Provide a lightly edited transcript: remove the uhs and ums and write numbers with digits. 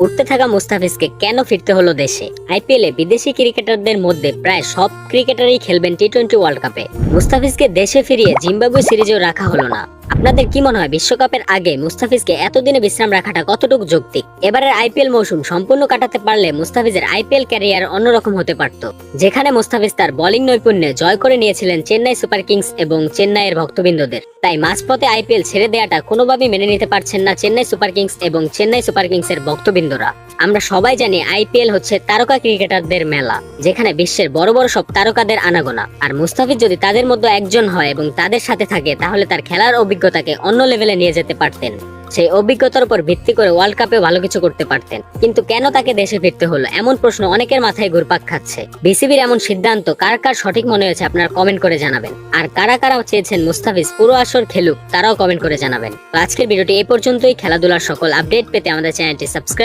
উঠতে থাকা মুস্তাফিজকে কেন ফিরতে হলো দেশে? আইপিএলে বিদেশি ক্রিকেটারদের মধ্যে প্রায় সব ক্রিকেটারই খেলবেন টি-20 ওয়ার্ল্ড কাপে। মুস্তাফিজকে দেশে ফিরিয়ে জিম্বাবুয়ে সিরিজেও রাখা হলো না। আপনাদের কি মনে হয় বিশ্বকাপের আগে মুস্তাফিজকে এতদিনে বিশ্রাম রাখাটা কতটুকু যৌক্তিক? এবারের আইপিএল মৌসুম সম্পূর্ণ কাটাতে পারলে মুস্তাফিজের আইপিএল ক্যারিয়ার অন্যরকম হতে পারত, যেখানে মুস্তাফিজ তার বোলিং নৈপুণ্যে জয় করে নিয়েছিলেন চেন্নাই সুপার কিংস এবং চেন্নাইয়ের ভক্তবৃন্দদের। তাই মাঝপথে আইপিএল ছেড়ে দেওয়াটা কোনোভাবেই মেনে নিতে পারছেন না চেন্নাই সুপার কিংস এবং চেন্নাই সুপার কিংসের ভক্তবৃন্দরা। আমরা সবাই জানি আইপিএল হচ্ছে তারকা ক্রিকেটারদের মেলা, যেখানে বিশ্বের বড় বড় সব তারকাদের আনাগোনা। আর মুস্তাফিজ যদি তাদের মধ্যে একজন হয় এবং তাদের সাথে থাকে, তাহলে তার খেলার অভিজ্ঞতাকে অন্য লেভেলে নিয়ে যেতে পারতেন। সেই অভিজ্ঞতার উপর ভিত্তি করে ওয়ার্ল্ড কাপে ভালো কিছু করতে পারতেন। কিন্তু কেন তাকে দেশে ফিরতে হলো, এমন প্রশ্ন অনেকের মাথায় ঘুরপাক খাচ্ছে। বিসিবির এমন সিদ্ধান্ত কার কার সঠিক মনে হয়েছে আপনারা কমেন্ট করে জানাবেন। আর কারা কারা চেয়েছেন মুস্তাফিজ পুরো আসর খেলুক, তারাও কমেন্ট করে জানাবেন। তো আজকের ভিডিওটি এই পর্যন্তই। খেলাধুলার সকল আপডেট পেতে আমাদের চ্যানেলটি সাবস্ক্রাইব